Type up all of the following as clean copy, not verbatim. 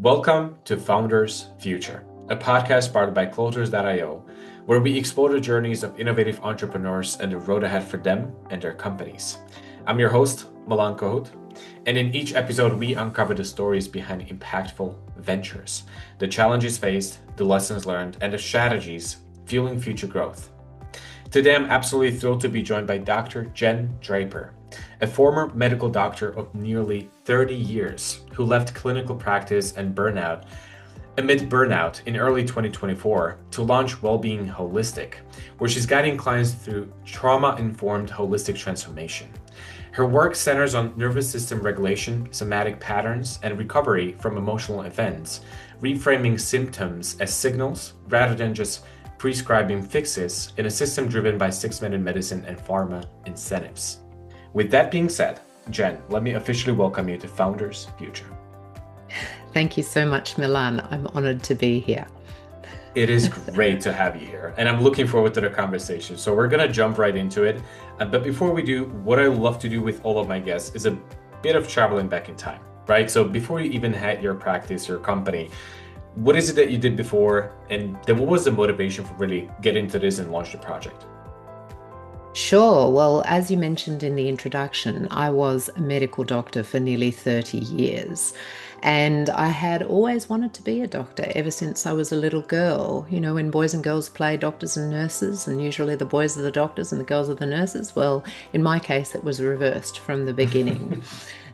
Welcome to Founders Future, a podcast powered by Closers.io, where we explore the journeys of innovative entrepreneurs and the road ahead for them and their companies. I'm your host, Milan Kohut, and in each episode, we uncover the stories behind impactful ventures, the challenges faced, the lessons learned, and the strategies fueling future growth. Today, I'm absolutely thrilled to be joined by Dr. Jen Draper, a former medical doctor of nearly 30 years who left clinical practice and amid burnout in early 2024 to launch Wellbeing Holistic, where she's guiding clients through trauma-informed holistic transformation. Her work centers on nervous system regulation, somatic patterns, and recovery from emotional events, reframing symptoms as signals rather than just prescribing fixes in a system driven by six-minute medicine and pharma incentives. With that being said, Jen, let me officially welcome you to Founders Future. Thank you so much, Milan. I'm honored to be here. It is great to have you here, and I'm looking forward to the conversation. So we're going to jump right into it. But before we do, what I love to do with all of my guests is a bit of traveling back in time, right? So before you even had your practice, your company, what is it that you did before? And then what was the motivation for really getting into this and launch the project? Sure. Well, as you mentioned in the introduction, I was a medical doctor for nearly 30 years. And I had always wanted to be a doctor ever since I was a little girl. You know, when boys and girls play doctors and nurses, and usually the boys are the doctors and the girls are the nurses. Well, in my case, it was reversed from the beginning.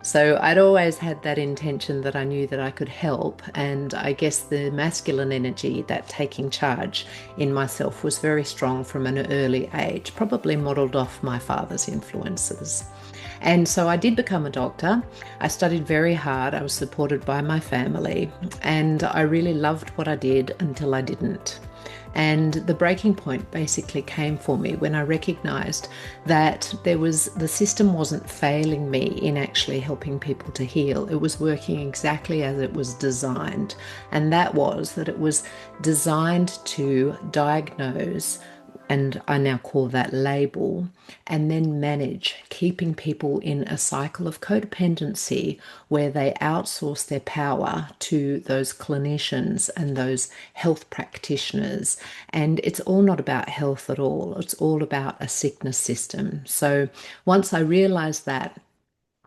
So I'd always had that intention that I knew that I could help. And I guess the masculine energy, that taking charge in myself, was very strong from an early age, probably modeled off my father's influences. And so I did become a doctor. I studied very hard. I was supported by my family, and I really loved what I did until I didn't. And the breaking point basically came for me when I recognized that the system wasn't failing me in actually helping people to heal. It was working exactly as it was designed. And that was that it was designed to diagnose, and I now call that label, and then manage, keeping people in a cycle of codependency where they outsource their power to those clinicians and those health practitioners. And it's all not about health at all. It's all about a sickness system. So once I realized that,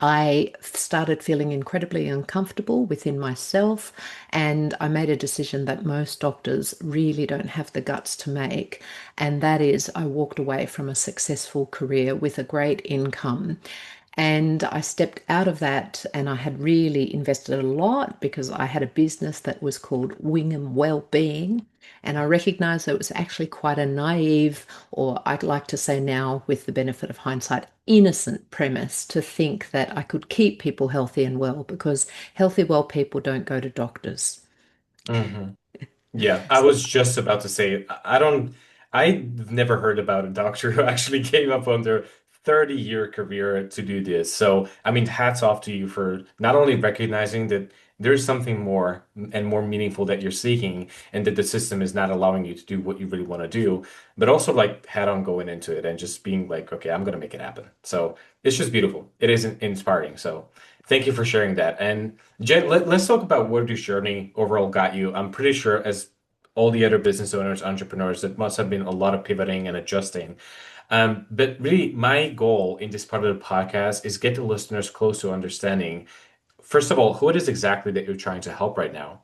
I started feeling incredibly uncomfortable within myself, and I made a decision that most doctors really don't have the guts to make. And that is, I walked away from a successful career with a great income. And I stepped out of that, and I had really invested a lot because I had a business that was called Wingham Wellbeing. And I recognized that it was actually quite a naive, or I'd like to say now, with the benefit of hindsight, innocent premise to think that I could keep people healthy and well, because healthy, well people don't go to doctors. Mm-hmm. Yeah, I was just about to say, I've never heard about a doctor who actually gave up on their 30-year career to do this. So, I mean, hats off to you for not only recognizing that there's something more and more meaningful that you're seeking and that the system is not allowing you to do what you really want to do, but also like head on going into it and just being like, okay, I'm going to make it happen. So it's just beautiful. It is inspiring. So thank you for sharing that. And Jen, let's talk about where this journey overall got you. I'm pretty sure as all the other business owners, entrepreneurs, it must have been a lot of pivoting and adjusting. But really, my goal in this part of the podcast is get the listeners close to understanding, first of all, who it is exactly that you're trying to help right now,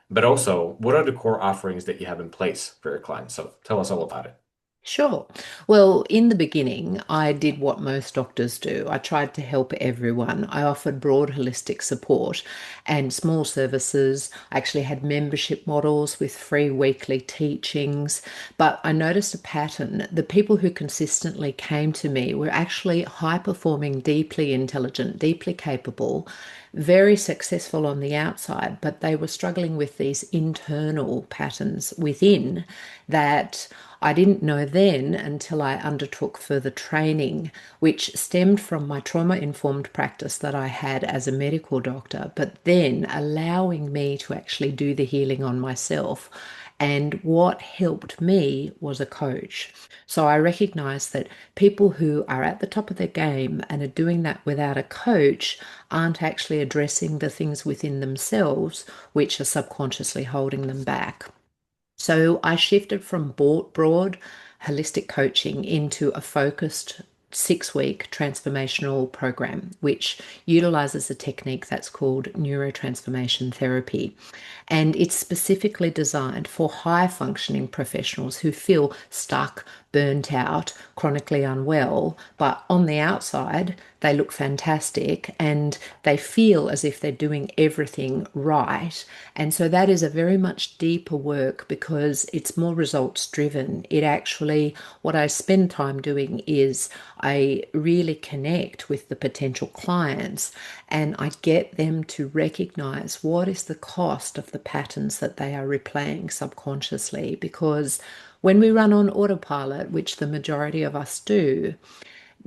but also what are the core offerings that you have in place for your clients? So tell us all about it. Sure. Well, in the beginning, I did what most doctors do. I tried to help everyone. I offered broad holistic support and small services. I actually had membership models with free weekly teachings. But I noticed a pattern. The people who consistently came to me were actually high performing, deeply intelligent, deeply capable, very successful on the outside, but they were struggling with these internal patterns within that I didn't know then until I undertook further training, which stemmed from my trauma-informed practice that I had as a medical doctor, but then allowing me to actually do the healing on myself And what helped me was a coach. So I recognize that people who are at the top of their game and are doing that without a coach aren't actually addressing the things within themselves which are subconsciously holding them back. So I shifted from broad holistic coaching into a focused 6 week transformational program, which utilizes a technique that's called neurotransformation therapy. And it's specifically designed for high functioning professionals who feel stuck, burnt out, chronically unwell, but on the outside, they look fantastic and they feel as if they're doing everything right. And so that is a very much deeper work because it's more results driven. It actually, what I spend time doing is I really connect with the potential clients and I get them to recognize what is the cost of the patterns that they are replaying subconsciously. Because when we run on autopilot, which the majority of us do,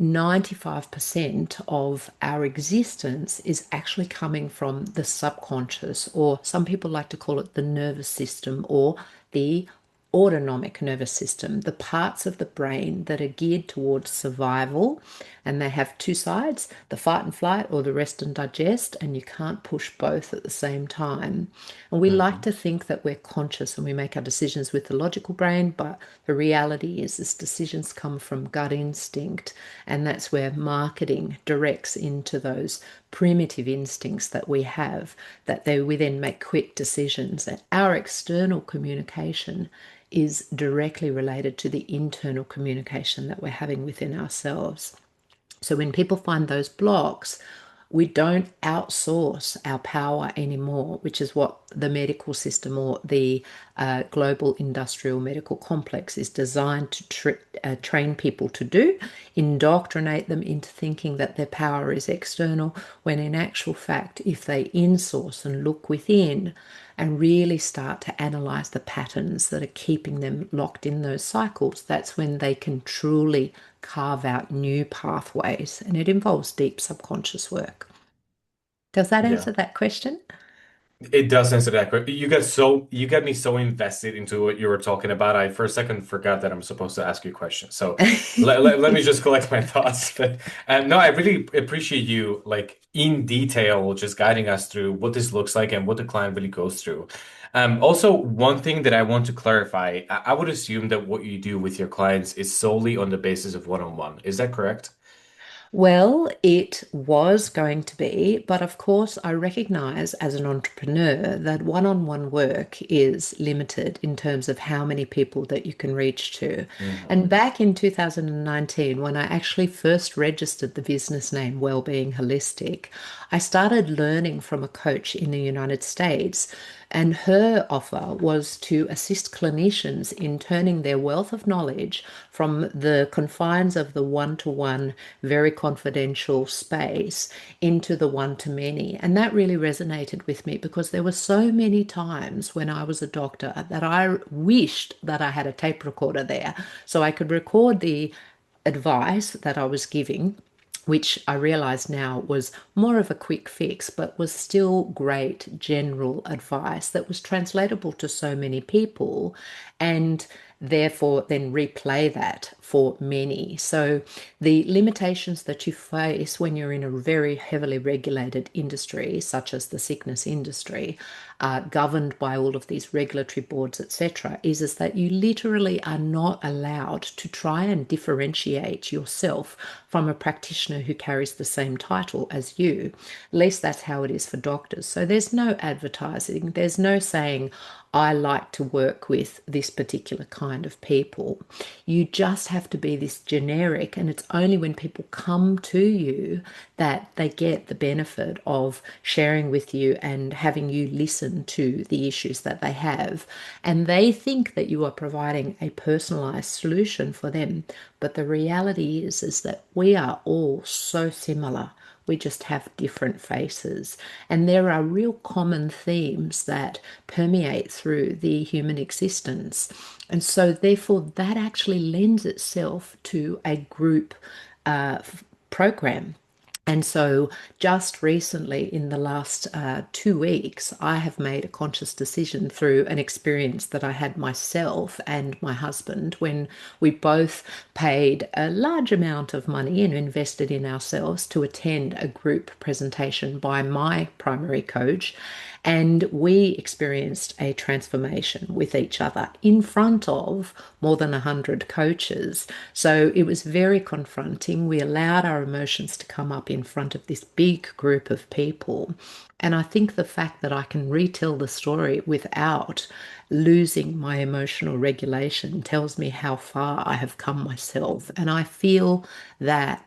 95% of our existence is actually coming from the subconscious, or some people like to call it the nervous system or the autonomic nervous system, the parts of the brain that are geared towards survival. And they have two sides, the fight and flight or the rest and digest, and you can't push both at the same time. And we like Mhm. to think that we're conscious and we make our decisions with the logical brain, but the reality is this decisions come from gut instinct, and that's where marketing directs into those primitive instincts that we have, that we then make quick decisions. And our external communication is directly related to the internal communication that we're having within ourselves. So when people find those blocks, we don't outsource our power anymore, which is what the medical system or the global industrial medical complex is designed to train people to do, indoctrinate them into thinking that their power is external, when in actual fact, if they insource and look within and really start to analyze the patterns that are keeping them locked in those cycles, that's when they can truly carve out new pathways. And it involves deep subconscious work. Does that Yeah. answer that question? It does answer that question. You get me so invested into what you were talking about. I for a second forgot that I'm supposed to ask you questions. So let me just collect my thoughts. But no, I really appreciate you like in detail just guiding us through what this looks like and what the client really goes through. Also, one thing that I want to clarify, I would assume that what you do with your clients is solely on the basis of one-on-one. Is that correct? Well, it was going to be, but of course, I recognize as an entrepreneur that one on one work is limited in terms of how many people that you can reach to. And Hmm. back in 2019, when I actually first registered the business name Wellbeing Holistic, I started learning from a coach in the United States. And her offer was to assist clinicians in turning their wealth of knowledge from the confines of the one to one, very confidential space into the one to many. And that really resonated with me because there were so many times when I was a doctor that I wished that I had a tape recorder there so I could record the advice that I was giving, which I realize now was more of a quick fix, but was still great general advice that was translatable to so many people, and therefore then replay that for many. So the limitations that you face when you're in a very heavily regulated industry, such as the sickness industry, governed by all of these regulatory boards, etc., is that you literally are not allowed to try and differentiate yourself from a practitioner who carries the same title as you. At least that's how it is for doctors. So there's no advertising, there's no saying, I like to work with this particular kind of people. You just have to be this generic, and it's only when people come to you that they get the benefit of sharing with you and having you listen to the issues that they have. And they think that you are providing a personalized solution for them. But the reality is that we are all so similar. We just have different faces. And there are real common themes that permeate through the human existence. And so, therefore, that actually lends itself to a group program. And so, just recently, in the last 2 weeks, I have made a conscious decision through an experience that I had myself and my husband when we both paid a large amount of money and invested in ourselves to attend a group presentation by my primary coach. And we experienced a transformation with each other in front of more than 100 coaches. So it was very confronting. We allowed our emotions to come up in front of this big group of people. And I think the fact that I can retell the story without losing my emotional regulation tells me how far I have come myself. And I feel that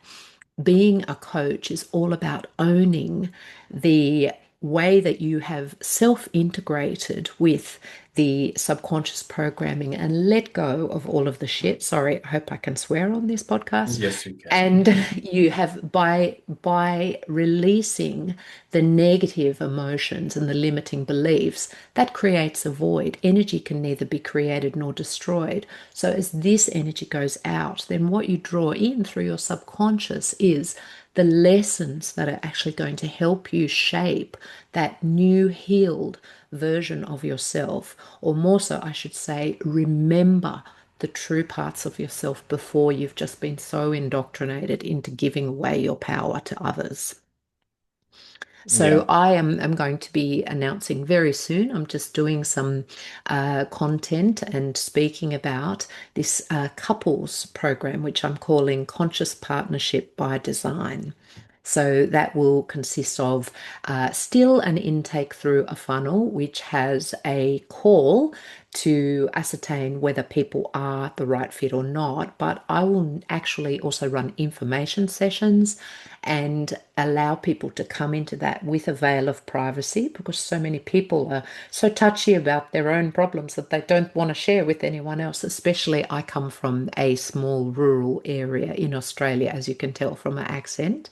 being a coach is all about owning the way that you have self integrated with the subconscious programming and let go of all of the shit. Sorry, I hope I can swear on this podcast. Yes, you can. And you have by releasing the negative emotions and the limiting beliefs, that creates a void. Energy can neither be created nor destroyed. So as this energy goes out, then what you draw in through your subconscious is the lessons that are actually going to help you shape that new healed version of yourself, or more so, I should say, remember the true parts of yourself before you've just been so indoctrinated into giving away your power to others. So Yeah. I am going to be announcing very soon. I'm just doing some content and speaking about this couples program, which I'm calling Conscious Partnership by Design. So that will consist of still an intake through a funnel, which has a call to ascertain whether people are the right fit or not. But I will actually also run information sessions and allow people to come into that with a veil of privacy, because so many people are so touchy about their own problems that they don't want to share with anyone else. Especially, I come from a small rural area in Australia, as you can tell from my accent.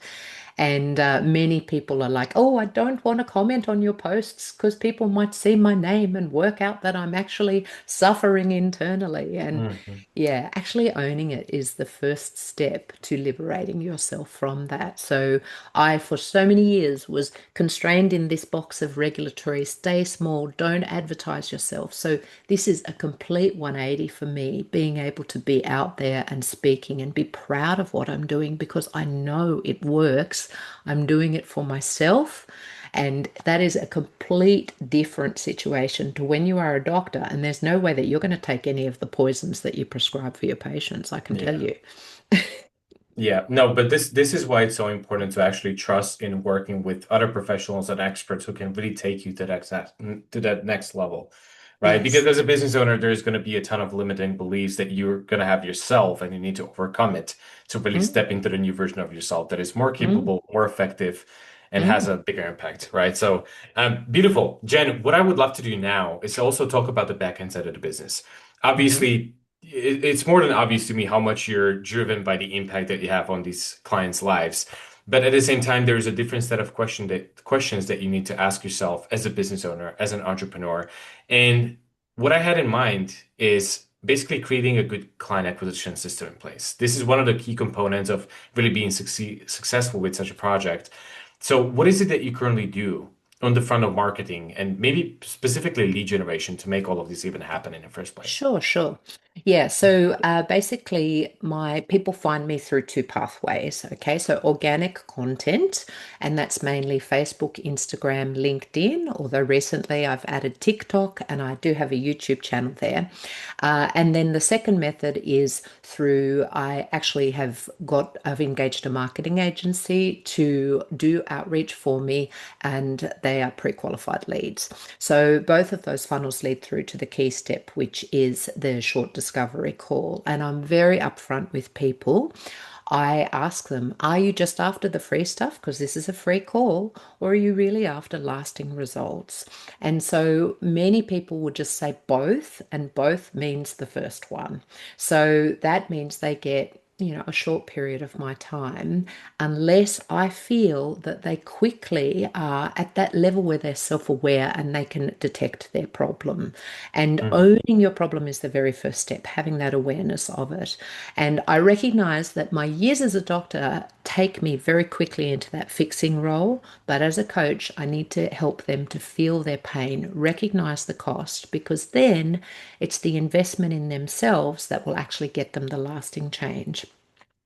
And many people are like, oh, I don't want to comment on your posts because people might see my name and work out that I'm actually suffering internally. And Mhm. yeah, actually owning it is the first step to liberating yourself from that. So I, for so many years, was constrained in this box of regulatory, stay small, don't advertise yourself. So this is a complete 180 for me, being able to be out there and speaking and be proud of what I'm doing because I know it works. I'm doing it for myself. And that is a complete different situation to when you are a doctor, and there's no way that you're going to take any of the poisons that you prescribe for your patients, I can tell Yeah. you. Yeah, no, but this is why it's so important to actually trust in working with other professionals and experts who can really take you to that next level, right? Because Yes. as a business owner, there's going to be a ton of limiting beliefs that you're going to have yourself, and you need to overcome it to really Mm, step into the new version of yourself that is more mm, capable, more effective, and has mm, a bigger impact, right? So, beautiful, Jen. What I would love to do now is also talk about the back end side of the business. mhm. Obviously it's more than obvious to me how much you're driven by the impact that you have on these clients' lives. But at the same time, there is a different set of questions that you need to ask yourself as a business owner, as an entrepreneur. And what I had in mind is basically creating a good client acquisition system in place. This is one of the key components of really being successful with such a project. So, what is it that you currently do on the front of marketing and maybe specifically lead generation to make all of this even happen in the first place? Sure, sure. Yeah, so basically, my people find me through two pathways. Okay, so organic content, and that's mainly Facebook, Instagram, LinkedIn, although recently I've added TikTok and I do have a YouTube channel there. And then the second method is through, I actually I've engaged a marketing agency to do outreach for me, and they are pre-qualified leads. So both of those funnels lead through to the key step, which is the short discovery call. And I'm very upfront with people. I ask them, are you just after the free stuff? Because this is a free call, or are you really after lasting results? And so many people would just say both, and both means the first one. So that means they get a short period of my time unless I feel that they quickly are at that level where they're self-aware and they can detect their problem. And Mhm. owning your problem is the very first step, having that awareness of it. And I recognize that my years as a doctor take me very quickly into that fixing role. But as a coach, I need to help them to feel their pain, recognize the cost, because then it's the investment in themselves that will actually get them the lasting change.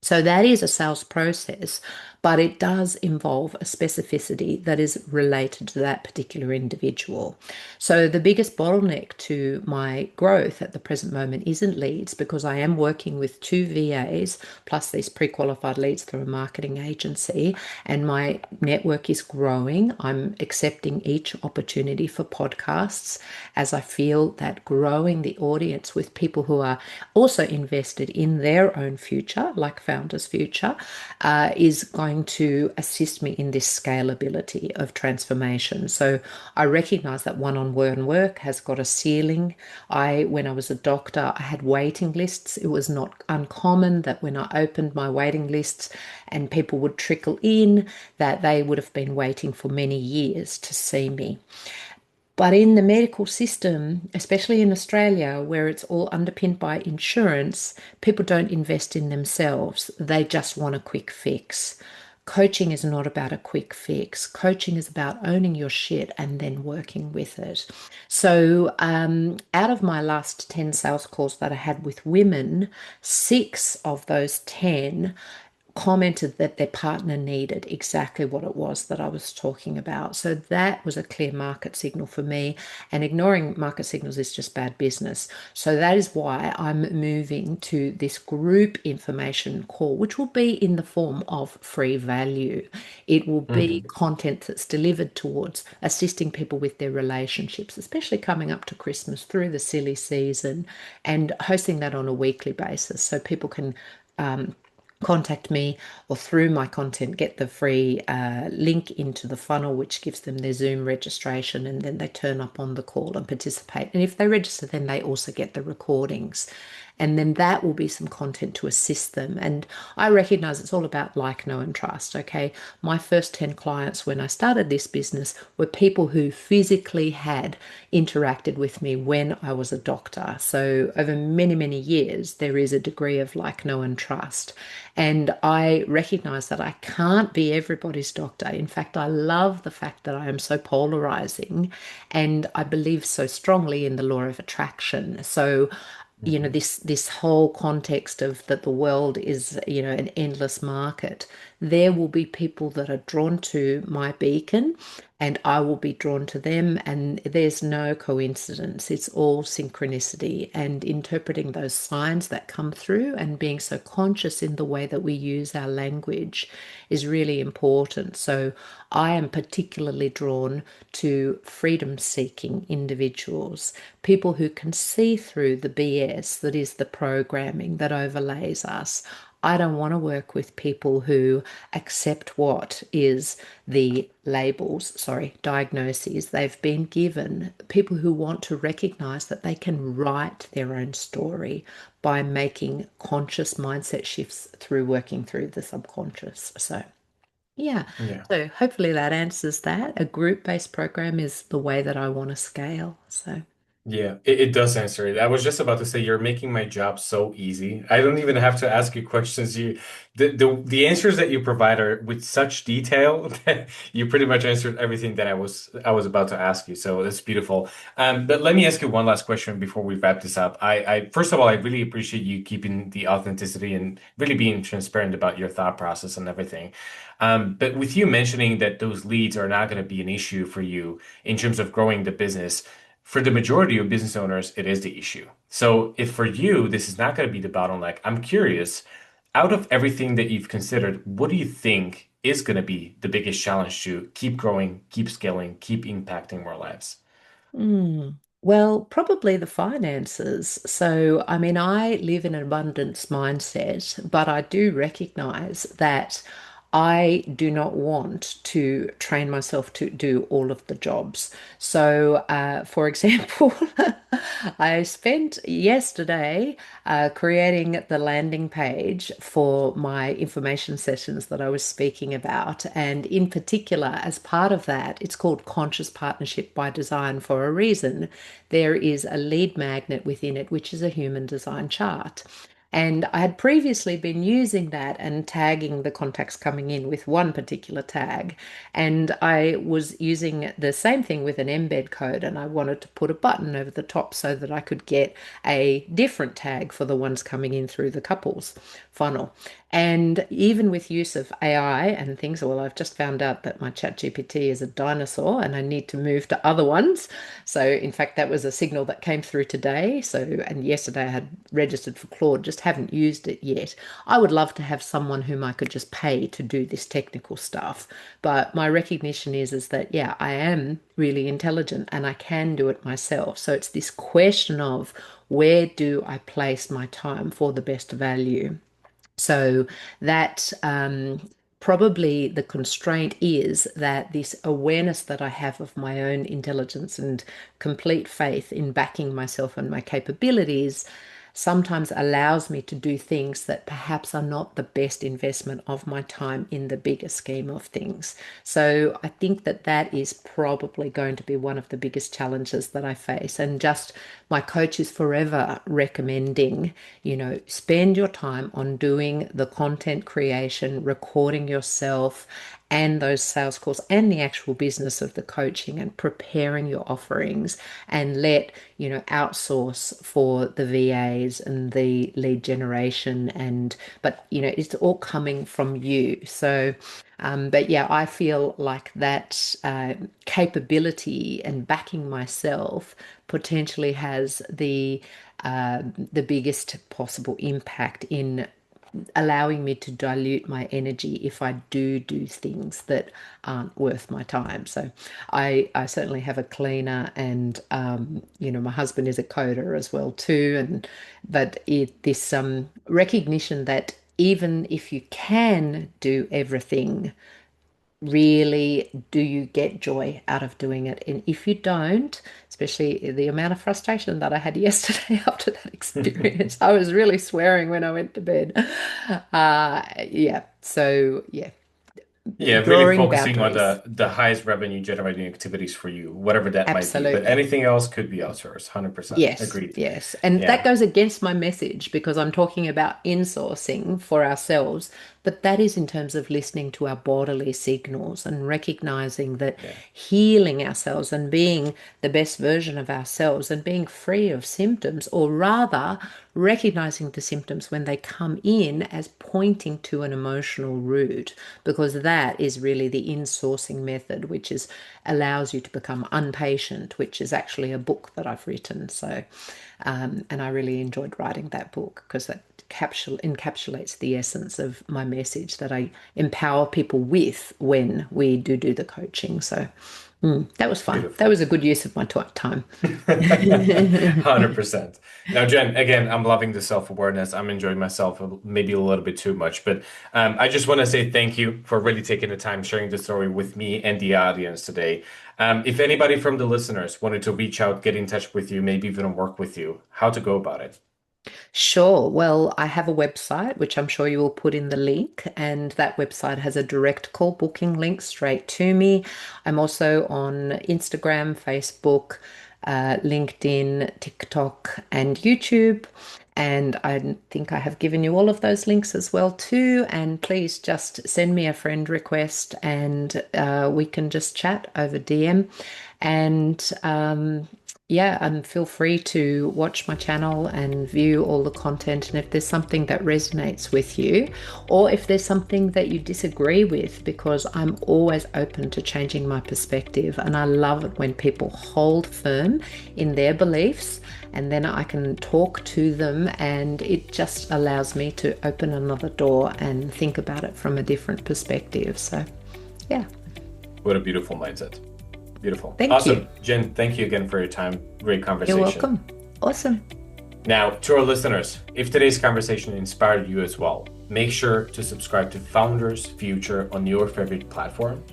So that is a sales process, but it does involve a specificity that is related to that particular individual. So the biggest bottleneck to my growth at the present moment isn't leads because I am working with two VAs plus these pre-qualified leads through a marketing agency, and my network is growing. I'm accepting each opportunity for podcasts as I feel that growing the audience with people who are also invested in their own future, like Founders Future, is going to assist me in this scalability of transformation. So I recognize that one-on-one work has got a ceiling. When I was a doctor, I had waiting lists. It was not uncommon that when I opened my waiting lists and people would trickle in, that they would have been waiting for many years to see me. But in the medical system, especially in Australia, where it's all underpinned by insurance, people don't invest in themselves. They just want a quick fix. Coaching is not about a quick fix. Coaching is about owning your shit and then working with it. So, out of my last 10 sales calls that I had with women, six of those 10 commented that their partner needed exactly what it was that I was talking about. So that was a clear market signal for me. And ignoring market signals is just bad business. So that is why I'm moving to this group information call, which will be in the form of free value. It will be Mhm. content that's delivered towards assisting people with their relationships, especially coming up to Christmas through the silly season, and hosting that on a weekly basis so people can contact me or through my content get the free link into the funnel, which gives them their Zoom registration, and then they turn up on the call and participate. And if they register, then they also get the recordings. And then that will be some content to assist them. And I recognize it's all about like, know, and trust. Okay. My first 10 clients when I started this business were people who physically had interacted with me when I was a doctor. So over many, many years, there is a degree of like, know, and trust. And I recognize that I can't be everybody's doctor. In fact, I love the fact that I am so polarizing and I believe so strongly in the law of attraction. So, Mhm. this whole context of that the world is, an endless market. There will be people that are drawn to my beacon and I will be drawn to them, and there's no coincidence. It's all synchronicity, and interpreting those signs that come through and being so conscious in the way that we use our language is really important. So I am particularly drawn to freedom-seeking individuals, people who can see through the BS that is the programming that overlays us. I don't want to work with people who accept what is the labels, sorry, diagnoses they've been given. People who want to recognize that they can write their own story by making conscious mindset shifts through working through the subconscious. So, yeah. Yeah. So hopefully that answers that. A group-based program is the way that I want to scale. So, Yeah, it does answer it. I was just about to say you're making my job so easy. I don't even have to ask you questions. The answers that you provide are with such detail that you pretty much answered everything that I was about to ask you. So that's beautiful. But let me ask you one last question before we wrap this up. I first of all, I really appreciate you keeping the authenticity and really being transparent about your thought process and everything. But with you mentioning that those leads are not going to be an issue for you in terms of growing the business. For the majority of business owners, it is the issue. So if for you, this is not going to be the bottleneck, I'm curious, out of everything that you've considered, what do you think is going to be the biggest challenge to keep growing, keep scaling, keep impacting more lives? well, probably the finances. So, I mean, I live in an abundance mindset, but I do recognize that I do not want to train myself to do all of the jobs. So, for example, I spent yesterday creating the landing page for my information sessions that I was speaking about. And in particular, as part of that, it's called Conscious Partnership by Design for a reason. There is a lead magnet within it, which is a human design chart. And I had previously been using that and tagging the contacts coming in with one particular tag. And I was using the same thing with an embed code, and I wanted to put a button over the top so that I could get a different tag for the ones coming in through the couples funnel. And even with use of AI and things, well, I've just found out that my ChatGPT is a dinosaur and I need to move to other ones. So, in fact, that was a signal that came through today. So, and yesterday I had registered for Claude, just haven't used it yet. I would love to have someone whom I could just pay to do this technical stuff. But my recognition is that, yeah, I am really intelligent and I can do it myself. So, it's this question of where do I place my time for the best value? So that probably the constraint is that this awareness that I have of my own intelligence and complete faith in backing myself and my capabilities sometimes allows me to do things that perhaps are not the best investment of my time in the bigger scheme of things. So I think that that is probably going to be one of the biggest challenges that I face. And just my coach is forever recommending, spend your time on doing the content creation, recording yourself, and those sales calls and the actual business of the coaching and preparing your offerings, and let outsource for the VAs and the lead generation, but it's all coming from you. So but yeah, I feel like that capability and backing myself potentially has the biggest possible impact in allowing me to dilute my energy if I do things that aren't worth my time. So I certainly have a cleaner, and my husband is a coder as well too. But this recognition that even if you can do everything, really, do you get joy out of doing it? And if you don't, especially the amount of frustration that I had yesterday after that experience, I was really swearing when I went to bed. Yeah. So yeah, Yeah, really drawing focusing on boundaries. the highest revenue generating activities for you, whatever that might be. But Absolutely. anything else could be outsourced. 100%. Yes, Agreed. yes. And that Yeah. goes against my message because I'm talking about insourcing for ourselves, but that is in terms of listening to our bodily signals and recognizing that Yeah. healing ourselves and being the best version of ourselves and being free of symptoms, or rather recognizing the symptoms when they come in as pointing to an emotional root, because that is really the insourcing method, which is allows you to become unpatient, which is actually a book that I've written. So, and I really enjoyed writing that book because that encapsulates the essence of my message that I empower people with when we do the coaching. So, that was fun. That Beautiful. was a good use of my time. 100%. Now, Jen, again, I'm loving the self-awareness. I'm enjoying myself maybe a little bit too much, but I just want to say thank you for really taking the time sharing the story with me and the audience today. If anybody from the listeners wanted to reach out, get in touch with you, maybe even work with you, how to go about it? Sure. Well, I have a website, which I'm sure you will put in the link, and that website has a direct call booking link straight to me. I'm also on Instagram, Facebook, LinkedIn, TikTok, and YouTube. And I think I have given you all of those links as well too. And please just send me a friend request, and we can just chat over DM. And yeah, and feel free to watch my channel and view all the content. And if there's something that resonates with you, or if there's something that you disagree with, because I'm always open to changing my perspective. And I love it when people hold firm in their beliefs, and then I can talk to them, and it just allows me to open another door and think about it from a different perspective. So, yeah. What a beautiful mindset. Beautiful. Thank you. Awesome. Jen, thank you again for your time. Great You're conversation. welcome. Awesome. Now, to our listeners, if today's conversation inspired you as well, make sure to subscribe to Founders Future on your favorite platform.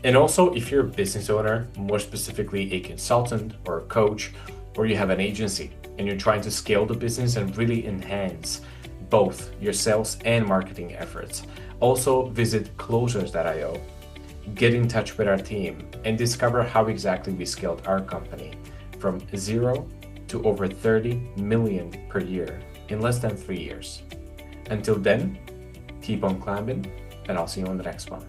And also, if you're a business owner, more specifically a consultant or a coach, or you have an agency and you're trying to scale the business and really enhance both your sales and marketing efforts, also visit closers.io, get in touch with our team, and discover how exactly we scaled our company from 0 to over 30 million per year in less than 3 years. Until then, keep on climbing, and I'll see you on the next one.